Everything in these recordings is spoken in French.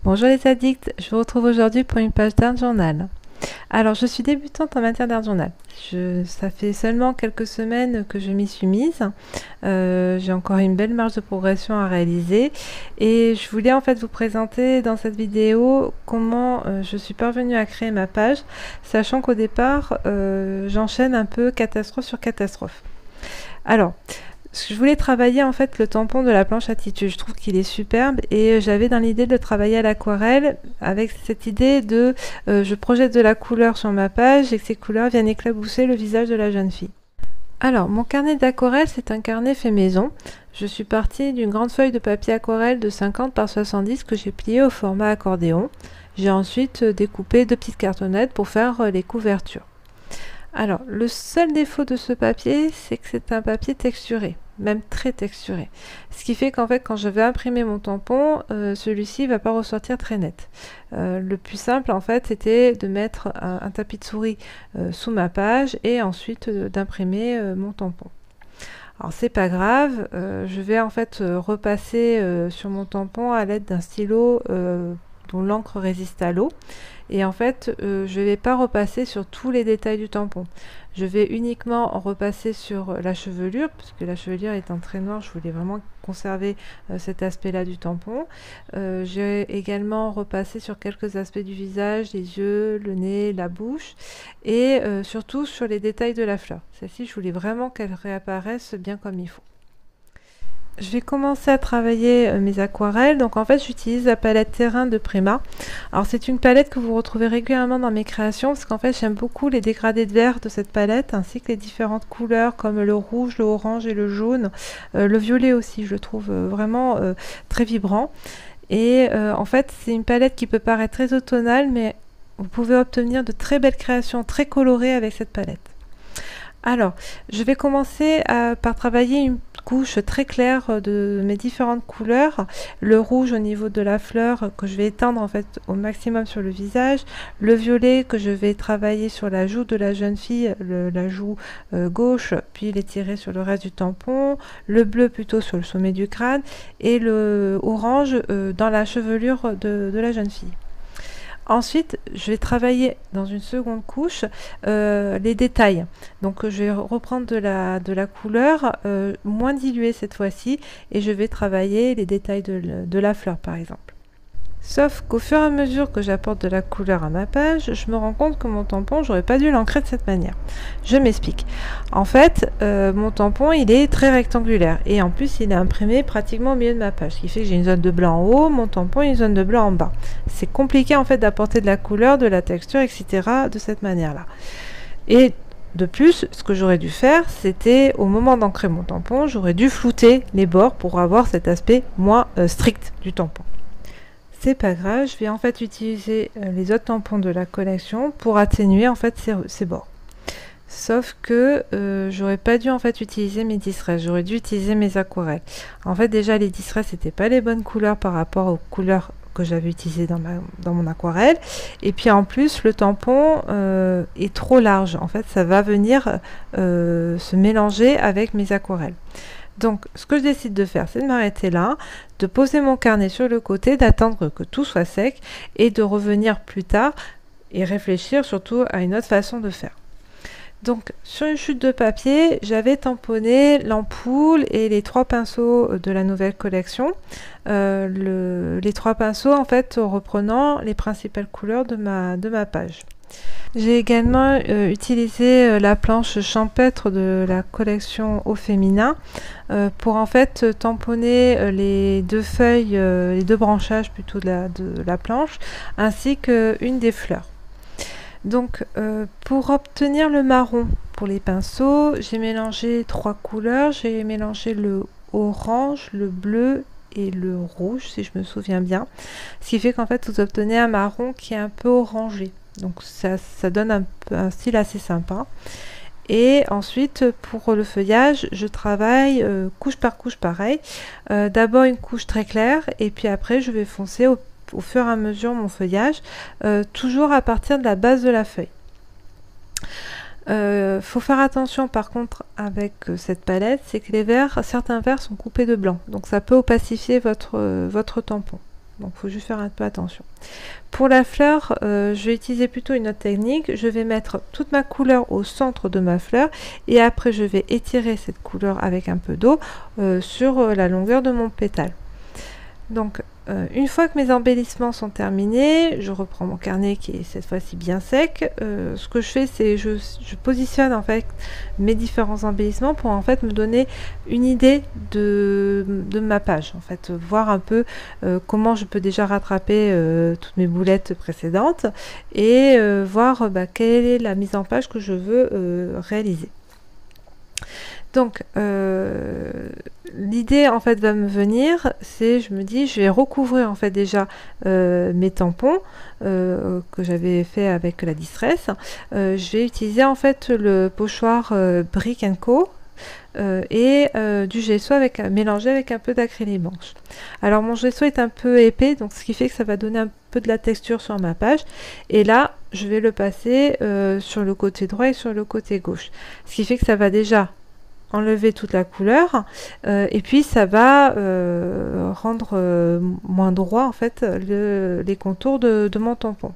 Bonjour les addicts, je vous retrouve aujourd'hui pour une page d'art journal. Alors je suis débutante en matière d'art journal. Ça fait seulement quelques semaines que je m'y suis mise. J'ai encore une belle marge de progression à réaliser et je voulais en fait vous présenter dans cette vidéo comment je suis parvenue à créer ma page, sachant qu'au départ j'enchaîne un peu catastrophe sur catastrophe. Alors, je voulais travailler en fait le tampon de la planche attitude. Je trouve qu'il est superbe et j'avais dans l'idée de travailler à l'aquarelle avec cette idée de je projette de la couleur sur ma page et que ces couleurs viennent éclabousser le visage de la jeune fille. Alors, mon carnet d'aquarelle, c'est un carnet fait maison. Je suis partie d'une grande feuille de papier aquarelle de 50 par 70 que j'ai pliée au format accordéon. J'ai ensuite découpé 2 petites cartonnettes pour faire les couvertures. Alors, le seul défaut de ce papier, c'est que c'est un papier texturé, même très texturé. Ce qui fait qu'en fait, quand je vais imprimer mon tampon, celui-ci ne va pas ressortir très net. Le plus simple, en fait, c'était de mettre un tapis de souris sous ma page et ensuite d'imprimer mon tampon. Alors, c'est pas grave, je vais en fait repasser sur mon tampon à l'aide d'un stylo dont l'encre résiste à l'eau. Et en fait, je ne vais pas repasser sur tous les détails du tampon. Je vais uniquement repasser sur la chevelure, parce que la chevelure étant très noire, je voulais vraiment conserver cet aspect-là du tampon. J'ai également repassé sur quelques aspects du visage, les yeux, le nez, la bouche, et surtout sur les détails de la fleur. Celle-ci, je voulais vraiment qu'elle réapparaisse bien comme il faut. Je vais commencer à travailler mes aquarelles. Donc en fait j'utilise la palette terrain de Prima. Alors c'est une palette que vous retrouvez régulièrement dans mes créations parce qu'en fait j'aime beaucoup les dégradés de vert de cette palette ainsi que les différentes couleurs comme le rouge, le orange et le jaune. Le violet aussi je le trouve vraiment très vibrant. Et en fait c'est une palette qui peut paraître très automnale mais vous pouvez obtenir de très belles créations très colorées avec cette palette. Alors, je vais commencer par travailler une couche très claire de mes différentes couleurs. Le rouge au niveau de la fleur que je vais étendre en fait au maximum sur le visage. Le violet que je vais travailler sur la joue de la jeune fille, la joue gauche, puis l'étirer sur le reste du tampon. Le bleu plutôt sur le sommet du crâne. Et le orange dans la chevelure de la jeune fille. Ensuite, je vais travailler dans une seconde couche les détails. Donc, je vais reprendre de la couleur moins diluée cette fois-ci et je vais travailler les détails de la fleur, par exemple. Sauf qu'au fur et à mesure que j'apporte de la couleur à ma page, je me rends compte que mon tampon, j'aurais pas dû l'ancrer de cette manière. Je m'explique. En fait, mon tampon, il est très rectangulaire et en plus, il est imprimé pratiquement au milieu de ma page, ce qui fait que j'ai une zone de blanc en haut, mon tampon et une zone de blanc en bas. C'est compliqué en fait d'apporter de la couleur, de la texture, etc. de cette manière-là. Et de plus, ce que j'aurais dû faire, c'était au moment d'ancrer mon tampon, j'aurais dû flouter les bords pour avoir cet aspect moins strict du tampon. C'est pas grave, je vais en fait utiliser les autres tampons de la collection pour atténuer en fait ces bords. Sauf que j'aurais pas dû en fait utiliser mes distress, j'aurais dû utiliser mes aquarelles. En fait déjà les distress n'étaient pas les bonnes couleurs par rapport aux couleurs que j'avais utilisées dans mon aquarelle. Et puis en plus le tampon est trop large, en fait ça va venir se mélanger avec mes aquarelles. Donc, ce que je décide de faire, c'est de m'arrêter là, de poser mon carnet sur le côté, d'attendre que tout soit sec et de revenir plus tard et réfléchir surtout à une autre façon de faire. Donc, sur une chute de papier, j'avais tamponné l'ampoule et les 3 pinceaux de la nouvelle collection. Les 3 pinceaux, en fait, reprenant les principales couleurs de ma page. J'ai également utilisé la planche champêtre de la collection Au Féminin pour en fait tamponner les 2 feuilles, les 2 branchages plutôt de la planche, ainsi qu'une des fleurs. Donc pour obtenir le marron pour les pinceaux, j'ai mélangé 3 couleurs, j'ai mélangé le orange, le bleu et le rouge si je me souviens bien, ce qui fait qu'en fait vous obtenez un marron qui est un peu orangé. Donc ça donne un style assez sympa. Et ensuite pour le feuillage, je travaille couche par couche pareil. D'abord une couche très claire et puis après je vais foncer au fur et à mesure mon feuillage, toujours à partir de la base de la feuille. Faut faire attention par contre avec cette palette, c'est que certains verts sont coupés de blanc, donc ça peut opacifier votre tampon. donc il faut juste faire un peu attention. Pour la fleur, je vais utiliser plutôt une autre technique. Je vais mettre toute ma couleur au centre de ma fleur et après je vais étirer cette couleur avec un peu d'eau sur la longueur de mon pétale. Donc une fois que mes embellissements sont terminés, je reprends mon carnet qui est cette fois-ci bien sec. Ce que je fais, c'est je positionne en fait mes différents embellissements pour en fait me donner une idée de ma page, en fait, voir un peu comment je peux déjà rattraper toutes mes boulettes précédentes et voir quelle est la mise en page que je veux réaliser. Donc l'idée en fait va me venir, c'est je me dis je vais recouvrir en fait déjà mes tampons que j'avais fait avec la Distress. Je vais utiliser en fait le pochoir Brick & Co et du gesso mélangé avec un peu d'acrylique blanche. Alors mon gesso est un peu épais, donc ce qui fait que ça va donner un peu de la texture sur ma page, et là je vais le passer sur le côté droit et sur le côté gauche, ce qui fait que ça va déjà enlever toute la couleur et puis ça va rendre moins droit en fait les contours de mon tampon.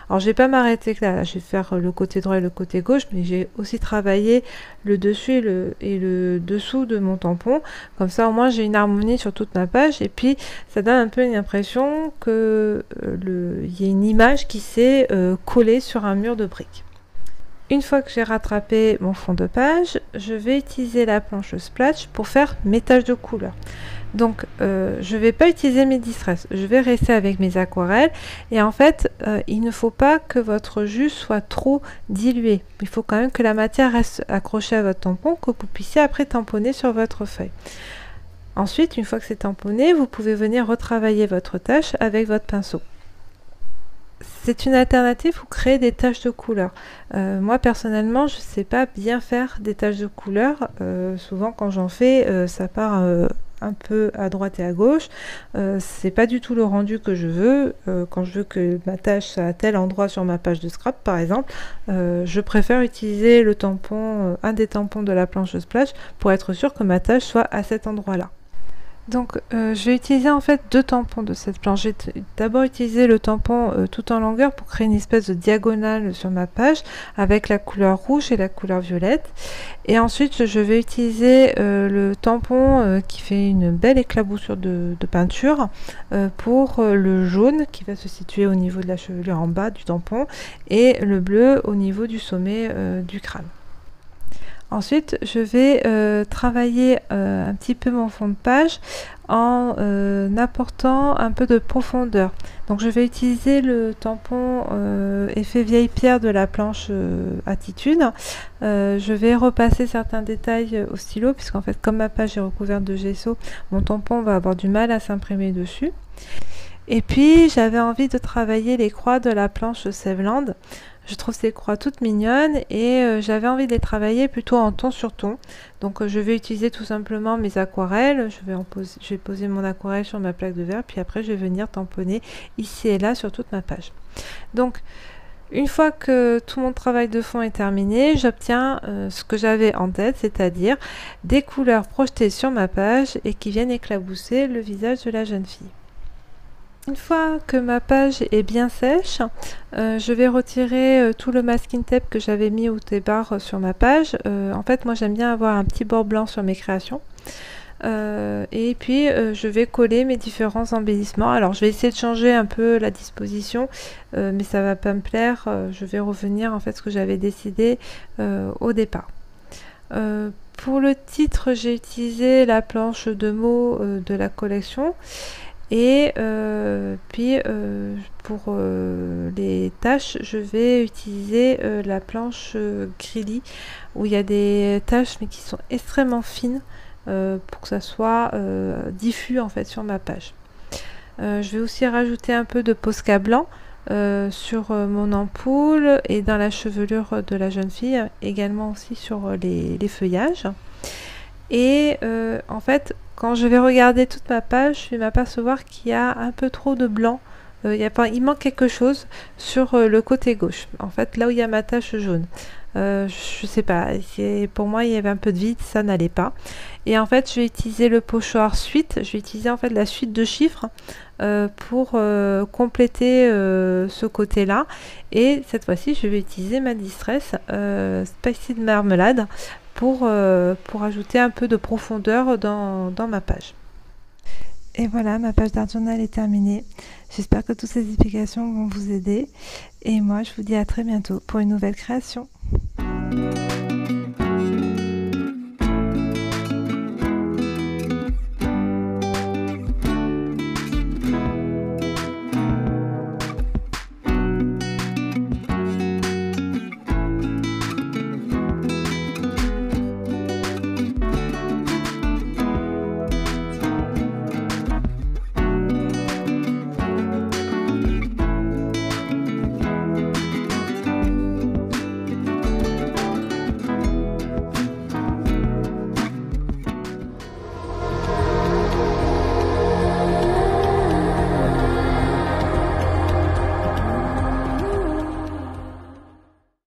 Alors je vais pas m'arrêter là, je vais faire le côté droit et le côté gauche, mais j'ai aussi travaillé le dessus et le dessous de mon tampon, comme ça au moins j'ai une harmonie sur toute ma page, et puis ça donne un peu une impression que y a une image qui s'est collée sur un mur de briques. Une fois que j'ai rattrapé mon fond de page, je vais utiliser la planche Splash pour faire mes taches de couleur. Donc je ne vais pas utiliser mes Distress, je vais rester avec mes aquarelles, et en fait il ne faut pas que votre jus soit trop dilué. Il faut quand même que la matière reste accrochée à votre tampon, que vous puissiez après tamponner sur votre feuille. Ensuite, une fois que c'est tamponné, vous pouvez venir retravailler votre tâche avec votre pinceau. C'est une alternative pour créer des taches de couleur. Moi personnellement, je ne sais pas bien faire des taches de couleur. Souvent quand j'en fais, ça part un peu à droite et à gauche. C'est pas du tout le rendu que je veux. Quand je veux que ma tâche soit à tel endroit sur ma page de scrap par exemple, je préfère utiliser le tampon, un des tampons de la planche Splash, pour être sûr que ma tâche soit à cet endroit là. Donc je vais utiliser en fait deux tampons de cette planche. Je vais d'abord utiliser le tampon tout en longueur pour créer une espèce de diagonale sur ma page avec la couleur rouge et la couleur violette. Et ensuite je vais utiliser le tampon qui fait une belle éclaboussure de peinture pour le jaune qui va se situer au niveau de la chevelure en bas du tampon et le bleu au niveau du sommet du crâne. Ensuite, je vais travailler un petit peu mon fond de page en apportant un peu de profondeur. Donc je vais utiliser le tampon effet vieille pierre de la planche Attitude. Je vais repasser certains détails au stylo, puisqu'en fait comme ma page est recouverte de gesso, mon tampon va avoir du mal à s'imprimer dessus. Et puis j'avais envie de travailler les croix de la planche Saveland. Je trouve ces croix toutes mignonnes et j'avais envie de les travailler plutôt en ton sur ton. Donc je vais utiliser tout simplement mes aquarelles. Je vais poser mon aquarelle sur ma plaque de verre, puis après je vais venir tamponner ici et là sur toute ma page. Donc une fois que tout mon travail de fond est terminé, j'obtiens ce que j'avais en tête, c'est-à-dire des couleurs projetées sur ma page et qui viennent éclabousser le visage de la jeune fille. Une fois que ma page est bien sèche, je vais retirer tout le masking tape que j'avais mis au départ sur ma page. En fait, moi j'aime bien avoir un petit bord blanc sur mes créations. Et puis je vais coller mes différents embellissements. Alors je vais essayer de changer un peu la disposition, mais ça va pas me plaire. Je vais revenir en fait ce que j'avais décidé au départ. Pour le titre, j'ai utilisé la planche de mots de la collection. Et puis pour les tâches, je vais utiliser la planche Grilly, où il y a des tâches mais qui sont extrêmement fines pour que ça soit diffus en fait sur ma page. Je vais aussi rajouter un peu de Posca blanc sur mon ampoule et dans la chevelure de la jeune fille, également aussi sur les feuillages. Et en fait, quand je vais regarder toute ma page, je vais m'apercevoir qu'il y a un peu trop de blanc. Il manque quelque chose sur le côté gauche, en fait là où il y a ma tache jaune. Je sais pas, pour moi il y avait un peu de vide, ça n'allait pas. Et en fait je vais utiliser le pochoir suite, je vais utiliser en fait la suite de chiffres pour compléter ce côté là, et cette fois-ci je vais utiliser ma Distress Spicy de Marmelade pour ajouter un peu de profondeur dans ma page. Et voilà, ma page d'art journal est terminée. J'espère que toutes ces explications vont vous aider. Et moi, je vous dis à très bientôt pour une nouvelle création.